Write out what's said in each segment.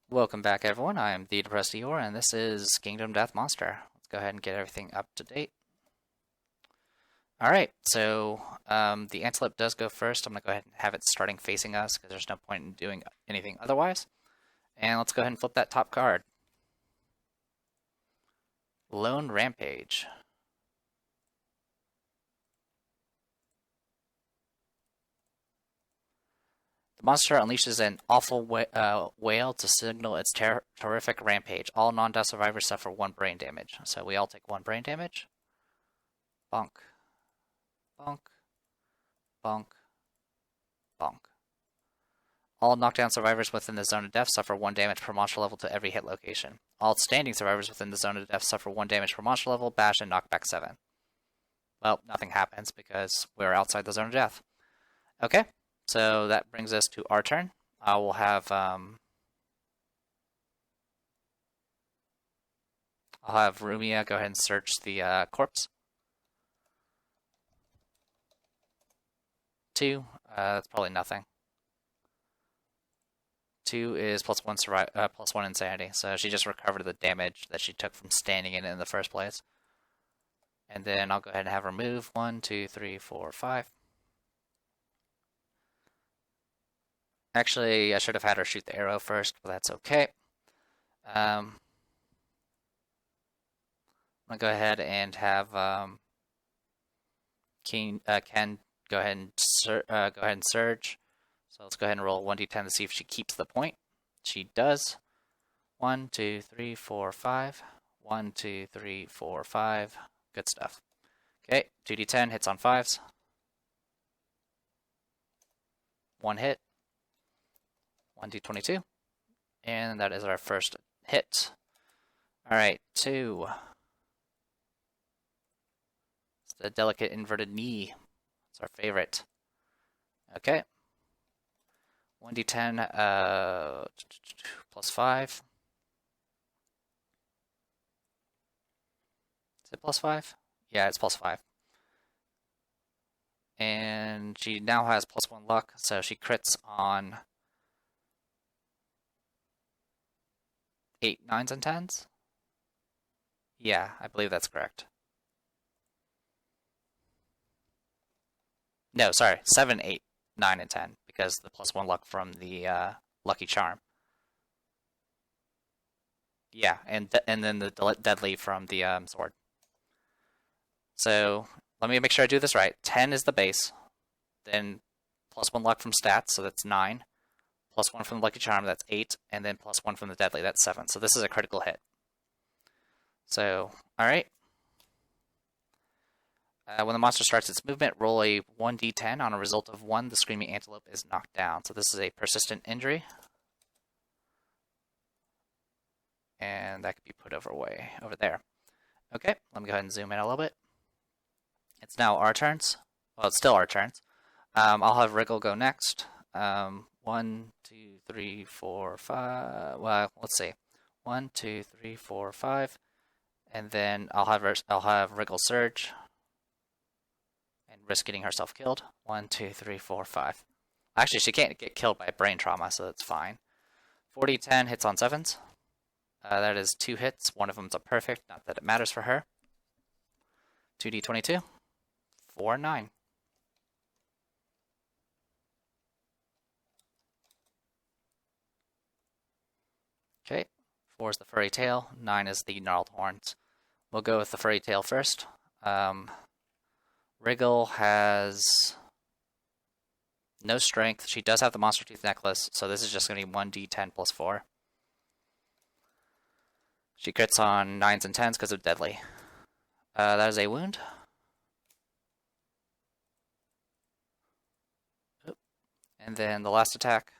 Welcome back, everyone. I am the Depressed Eeyore, and this is Kingdom Death Monster. Let's go ahead and get everything up to date. Alright, so the Antelope does go first. I'm going to go ahead and have it starting facing us, because there's no point in doing anything otherwise. And let's go ahead and flip that top card. Lone Rampage. The monster unleashes an awful wail to signal its terrific rampage. All non-death survivors suffer 1 brain damage. So we all take 1 brain damage. Bonk. Bonk. Bonk. Bonk. All knockdown survivors within the zone of death suffer 1 damage per monster level to every hit location. All standing survivors within the zone of death suffer 1 damage per monster level, bash, and knockback 7. Well, nothing happens because we're outside the zone of death. Okay. So that brings us to our turn. I will have I'll have Rumia go ahead and search the corpse. 2, that's probably nothing. 2 is +1 insanity, so she just recovered the damage that she took from standing in it in the first place. And then I'll go ahead and have her move 1, 2, 3, 4, 5. Actually, I should have had her shoot the arrow first, but that's okay. I'm gonna go ahead and have Ken go ahead and surge. So let's go ahead and roll 1d10 to see if she keeps the point. She does. 1, 2, 3, 4, 5. 1, 2, 3, 4, 5. Good stuff. Okay, 2d10 hits on 5s. 1 hit. 1d22. And that is our first hit. Alright, 2. It's the delicate inverted knee. It's our favorite. Okay. 1d10 +5. Is it +5? Yeah, it's +5. And she now has +1 luck, so she crits on 8, 9s, and 10s? Yeah, I believe that's correct. No, sorry, 7, 8, 9, and 10, because the +1 luck from the Lucky Charm. Yeah, and then the deadly from the sword. So let me make sure I do this right. 10 is the base, then +1 luck from stats, so that's 9. +1 from the Lucky Charm, that's 8, and then +1 from the deadly, that's 7. So this is a critical hit. So, alright. When the monster starts its movement, roll a 1d10. On a result of 1, the Screaming Antelope is knocked down. So this is a persistent injury. And that could be put over there. Okay, let me go ahead and zoom in a little bit. It's now our turns. Well, it's still our turns. I'll have Wriggle go next. 1, 2, 3, 4, 5. Well, let's see. 1, 2, 3, 4, 5. And then I'll have Wriggle surge and risk getting herself killed. 1, 2, 3, 4, 5. Actually, she can't get killed by brain trauma, so that's fine. 40-10 hits on 7s. That is 2 hits. One of them's a perfect, not that it matters for her. 2d22. 4, 9. Okay, 4 is the furry tail, 9 is the gnarled horns. We'll go with the furry tail first. Wriggle has no strength. She does have the monster tooth necklace, so this is just going to be 1d10 +4. She crits on 9s and 10s because of deadly. That is a wound. And then the last attack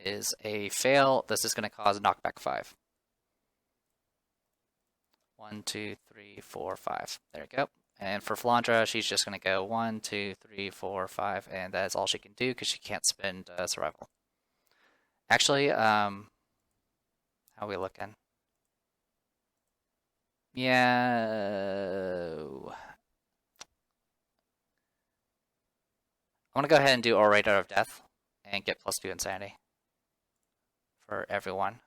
is a fail. This is going to cause knockback 5. 1, 2, 3, 4, 5. There we go. And for Flandra, she's just going to go 1, 2, 3, 4, 5, and that is all she can do because she can't spend survival. Actually, how are we looking? Yeah. I'm going to go ahead and do Orator of Death and get +2 insanity for everyone.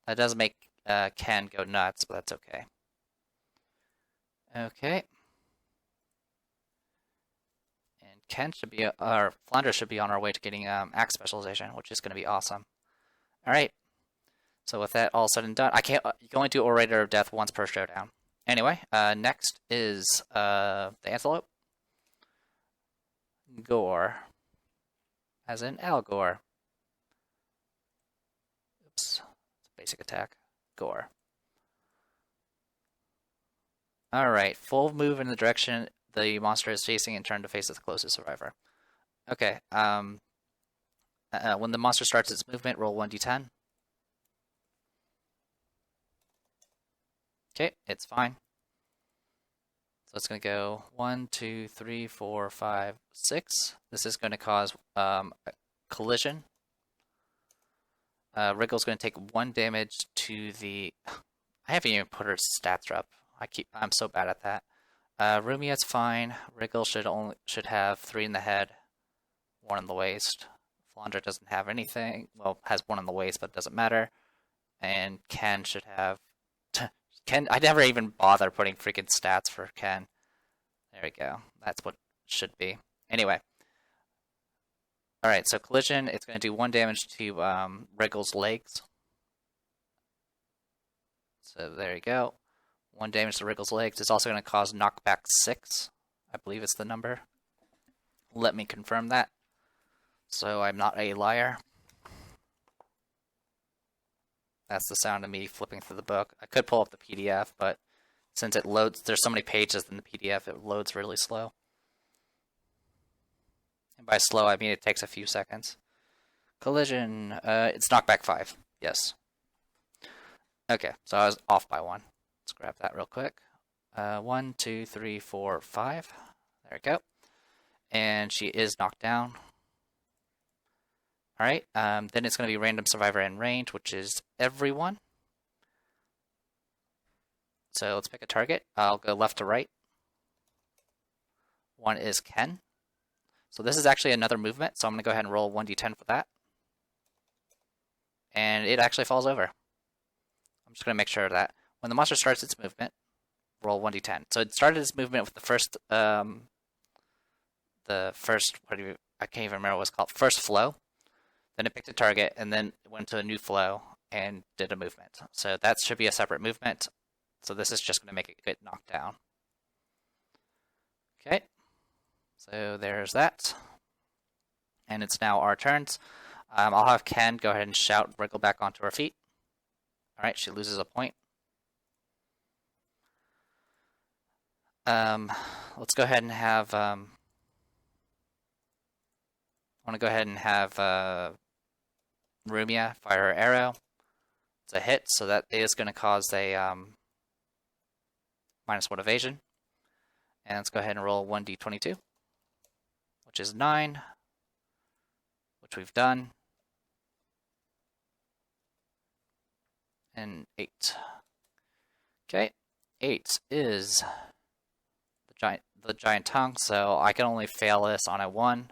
That does make Ken go nuts, but that's okay. Okay. And Ken should be, or Flounder should be on our way to getting axe specialization, which is going to be awesome. All right. So with that all said and done, I can't. You can only do Orator of Death once per showdown. Anyway, next is the Antelope. Gore, as in Al Gore. Oops, basic attack. Gore. Alright, full move in the direction the monster is facing and turn to face the closest survivor. Okay, when the monster starts its movement, roll 1d10. Okay, it's fine. So it's going to go 1, 2, 3, 4, 5, 6. This is going to cause a collision. Wriggle's going to take 1 damage to the... I haven't even put her stats up. I'm so bad at that. Rumia's fine. Wriggle should have 3 in the head, 1 in the waist. Flandra doesn't have anything. Well, has 1 in the waist, but it doesn't matter. And Ken should have... Ken, I never even bother putting freaking stats for Ken. There we go. That's what it should be. Anyway. Alright, so collision, it's going to do 1 damage to Wriggle's legs. So there you go. 1 damage to Wriggle's legs. It's also going to cause knockback 6. I believe it's the number. Let me confirm that. So I'm not a liar. That's the sound of me flipping through the book. I could pull up the PDF, but since it loads, there's so many pages in the PDF, it loads really slow. And by slow, I mean it takes a few seconds. Collision, it's knockback 5, yes. Okay, so I was off by 1. Let's grab that real quick. 1, 2, 3, 4, 5. There we go. And she is knocked down. Alright, then it's going to be random survivor in range, which is everyone. So let's pick a target. I'll go left to right. 1 is Ken. So this is actually another movement, so I'm going to go ahead and roll 1d10 for that. And it actually falls over. I'm just going to make sure of that. When the monster starts its movement, roll 1d10. So it started its movement with the first, I can't even remember what it's called, first flow. Then it picked a target, and then it went to a new flow and did a movement. So that should be a separate movement. So this is just going to make it get knocked down. Okay, so there's that. And it's now our turns. I'll have Ken go ahead and shout Wriggle back onto her feet. Alright, she loses a point. Let's go ahead and have... I want to go ahead and have Rumia fire her arrow. It's a hit, so that is going to cause a -1 evasion. And let's go ahead and roll 1d22, which is 9, which we've done, and 8. Okay, 8 is the giant tongue, so I can only fail this on a 1.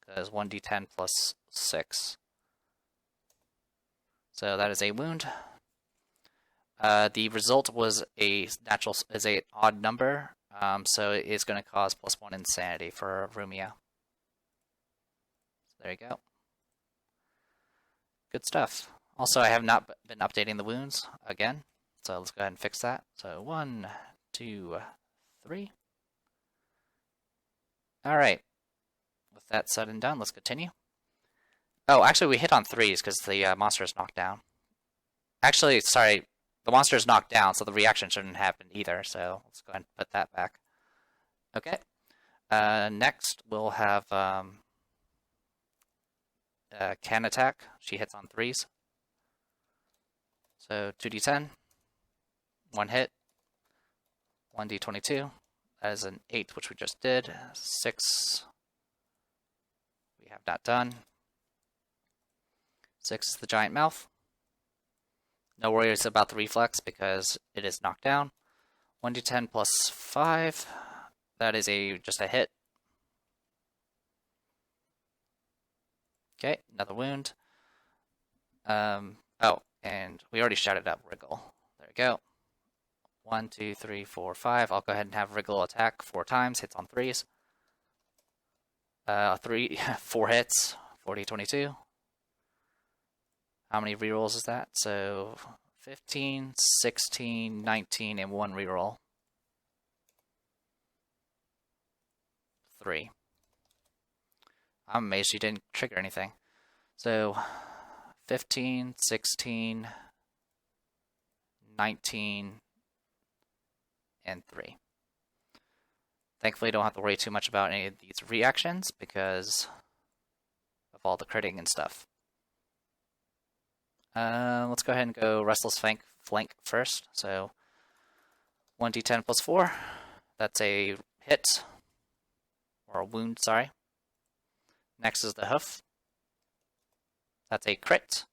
Because 1d10 plus 6. So that is a wound. The result was a odd number, so it is going to cause +1 insanity for Rumia. So there you go. Good stuff. Also, I have not been updating the wounds again, so let's go ahead and fix that. So 1, 2, 3. All right. With that said and done, let's continue. Oh, actually, we hit on 3s because the monster is knocked down. Actually, sorry, the monster is knocked down, so the reaction shouldn't happen either. So let's go ahead and put that back. Okay. Next, we'll have Can attack. She hits on 3s. So 2d10, 1 hit, 1d22. That is an 8, which we just did. 6. We have not done. 6 is the giant mouth. No worries about the reflex because it is knocked down. 1d10 plus 5. That is just a hit. Okay, another wound. Oh, and we already shouted up Wriggle. There we go. 1, 2, 3, 4, 5. I'll go ahead and have Wriggle attack 4 times. Hits on 3s. 4 hits. 40, 22. How many rerolls is that? So 15, 16, 19, and 1 reroll. 3. I'm amazed you didn't trigger anything. So 15, 16, 19, and 3. Thankfully, I don't have to worry too much about any of these reactions because of all the critting and stuff. Let's go ahead and go Restless Flank first. So 1d10 plus 4. That's a hit. Or a wound, sorry. Next is the Hoof. That's a crit.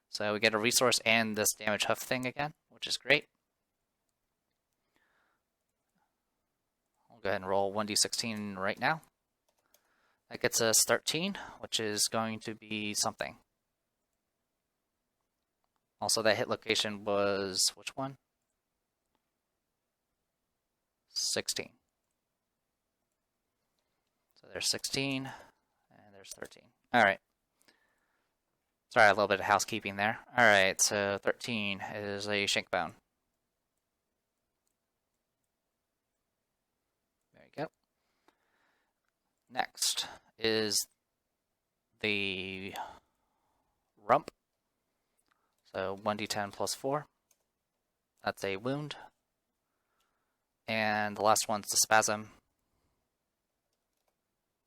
So we get a resource and this damage hoof thing again, which is great. I'll go ahead and roll 1d16 right now. That gets us 13, which is going to be something. Also, that hit location was, which one? 16. So there's 16, and there's 13. Alright. Sorry, a little bit of housekeeping there. Alright, so 13 is a shank bone. There you go. Next is the rump. So 1d10 plus 4. That's a wound. And the last one's the spasm,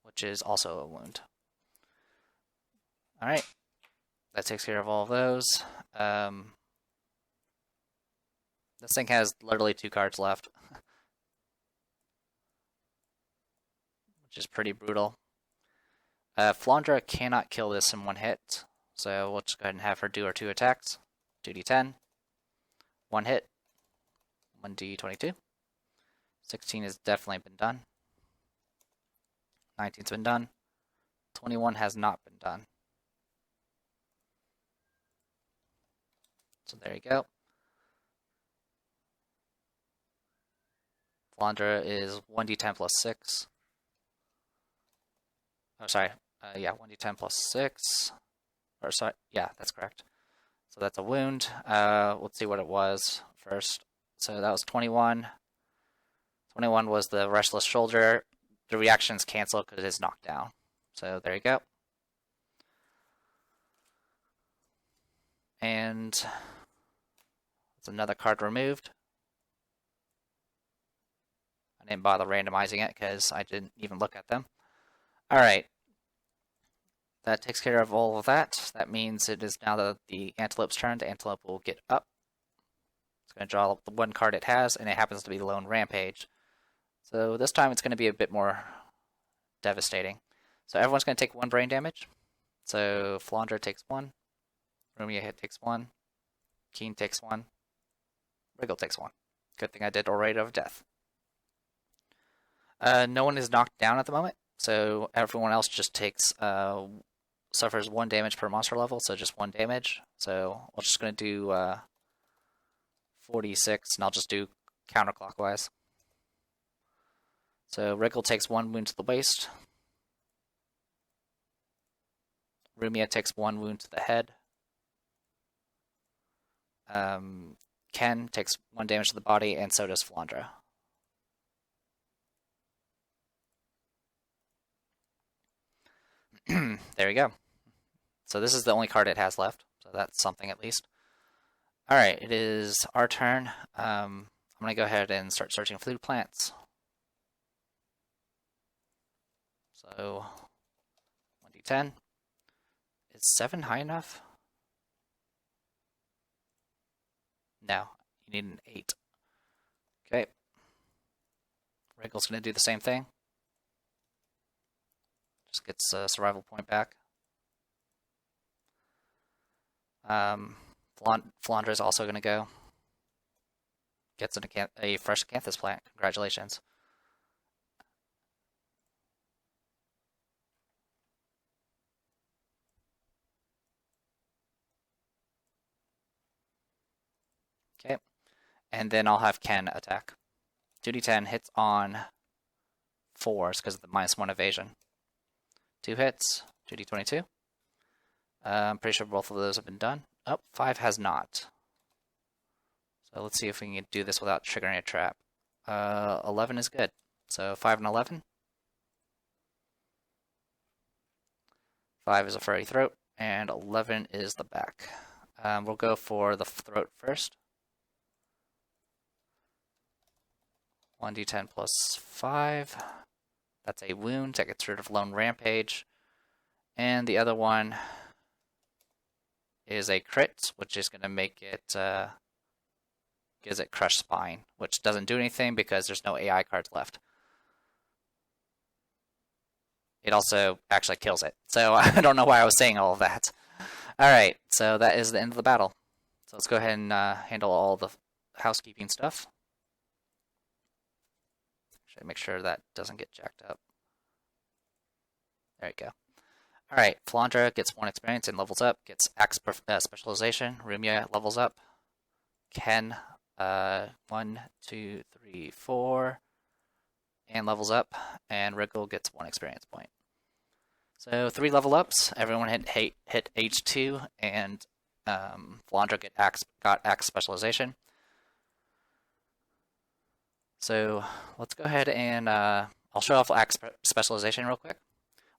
which is also a wound. Alright. That takes care of all of those. This thing has literally 2 cards left, which is pretty brutal. Flandra cannot kill this in 1 hit, so we'll just go ahead and have her do her 2 attacks. 2d10, 1 hit, 1d22. 16 has definitely been done. 19's been done. 21 has not been done. So there you go. Flandra is 1d10 plus 6. Oh, sorry. Yeah, 1d10 plus 6. Or sorry, yeah, that's correct. So that's a wound. Let's see what it was first. So that was 21. 21 was the restless shoulder. The reaction's canceled because it is knocked down. So there you go. And that's another card removed. I didn't bother randomizing it because I didn't even look at them. Alright. That takes care of all of that. That means it is now the Antelope's turn. The Antelope will get up. It's going to draw the 1 card it has, and it happens to be the Lone Rampage. So this time it's going to be a bit more devastating. So everyone's going to take 1 brain damage. So Flandra takes 1. Rumia takes 1. Keen takes 1. Wriggle takes 1. Good thing I did Orate of Death. No one is knocked down at the moment, so everyone else just takes suffers 1 damage per monster level, so just 1 damage. So we're just going to do 46, and I'll just do counterclockwise. So Wriggle takes 1 wound to the waist. Rumia takes 1 wound to the head. Ken takes 1 damage to the body, and so does Flandra. There we go. So this is the only card it has left, so that's something at least. Alright, it is our turn. I'm going to go ahead and start searching food plants. So 1d10. Is 7 high enough? No, you need an 8. Okay. Wriggle's going to do the same thing. Just gets a survival point back. Flandra is also going to go. Gets a fresh acanthus plant. Congratulations. and then I'll have Ken attack. 2d10 hits on 4s because of the -1 evasion. 2 hits, 2d22. I'm pretty sure both of those have been done. Oh, 5 has not. So let's see if we can do this without triggering a trap. 11 is good. So 5 and 11. 5 is a furry throat, and 11 is the back. We'll go for the throat first. 1d10 plus 5. That's a wound that gets rid of Lone Rampage. And the other one is a crit, which is going to make it, gives it Crush Spine, which doesn't do anything because there's no AI cards left. It also actually kills it. So I don't know why I was saying all of that. Alright, so that is the end of the battle. So let's go ahead and handle all the housekeeping stuff. Should make sure that doesn't get jacked up. There you go. Alright, Flandra gets 1 experience and levels up, gets Axe Specialization. Rumia levels up. Ken, 1, 2, 3, 4, and levels up. And Wriggle gets 1 experience point. So 3 level ups. Everyone hit H2, and Flandra got Axe Specialization. So let's go ahead and I'll show off Axe Specialization real quick.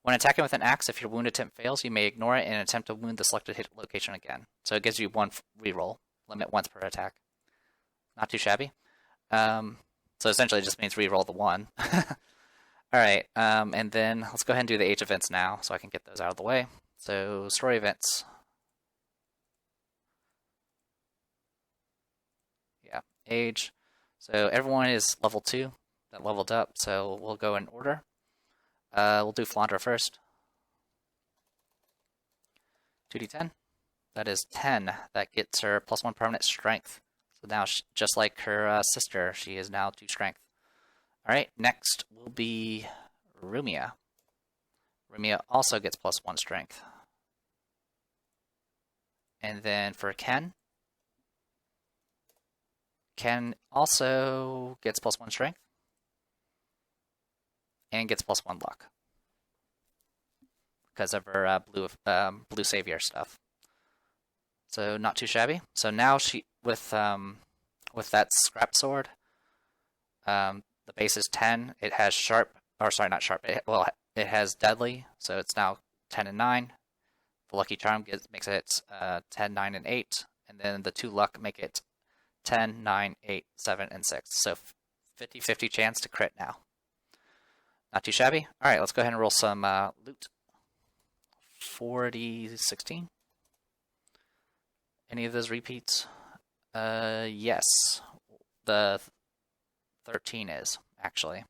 When attacking with an axe, if your wound attempt fails, you may ignore it and attempt to wound the selected hit location again. So it gives you 1 reroll, limit once per attack. Not too shabby. So essentially it just means reroll the 1. Alright, and then let's go ahead and do the age events now so I can get those out of the way. So story events. Yeah, age. So everyone is level 2 that leveled up, so we'll go in order. We'll do Flandra first. 2d10. That is 10. That gets her +1 permanent strength. So now, just like her sister, she is now 2 strength. Alright, next will be Rumia. Rumia also gets +1 strength. And then for Ken also gets +1 strength. And gets +1 luck because of her blue savior stuff. So not too shabby. So now she with that scrap sword, the base is 10. It has sharp, or sorry, not sharp. It has deadly, so it's now 10 and 9. The lucky charm makes it 10, 9, and 8, and then the 2 luck make it 10, 9, 8, 7, and 6. So 50-50 chance to crit now. Not too shabby. Alright, let's go ahead and roll some loot. 40-16. Any of those repeats? Yes. The 13 is, actually.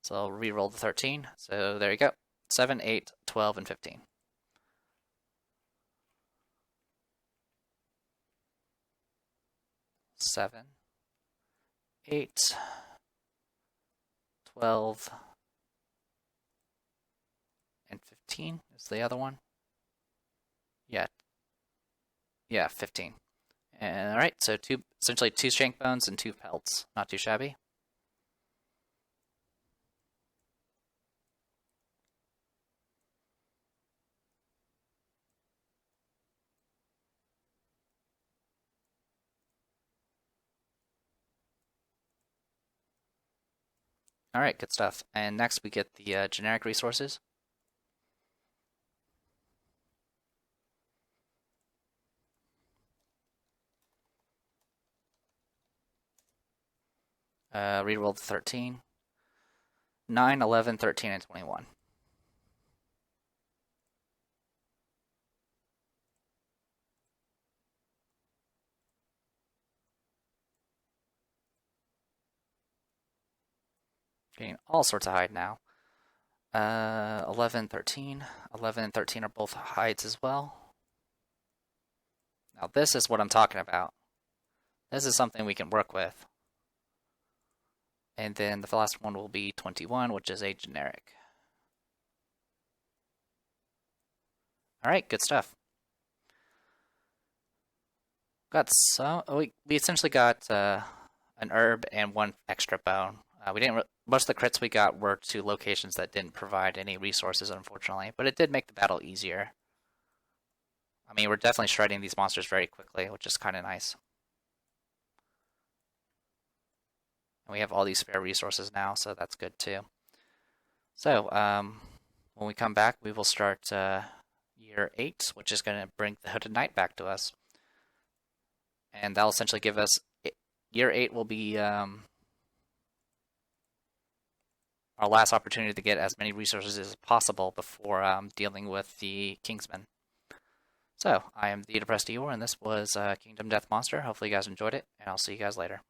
So I'll re-roll the 13. So there you go. 7, 8, 12, and 15. Seven, 8, 12, and 15 is the other one. Yeah, 15. And all right, so essentially 2 shank bones and 2 pelts. Not too shabby. All right, good stuff. And next we get the generic resources. Reroll the 13. 9, 11, 13, and 21. Getting all sorts of hide now. 11, 13. 11 and 13 are both hides as well. Now this is what I'm talking about. This is something we can work with. And then the last one will be 21, which is a generic. Alright, good stuff. Got some. We essentially got an herb and one extra bone. We didn't. Most of the crits we got were to locations that didn't provide any resources, unfortunately. But it did make the battle easier. I mean, we're definitely shredding these monsters very quickly, which is kind of nice. And we have all these spare resources now, so that's good too. So, when we come back, we will start year 8, which is going to bring the Hooded Knight back to us. And that'll essentially give us... Year 8 will be our last opportunity to get as many resources as possible before dealing with the Kingsman. So, I am the Depressed Eeyore, and this was Kingdom Death Monster. Hopefully you guys enjoyed it, and I'll see you guys later.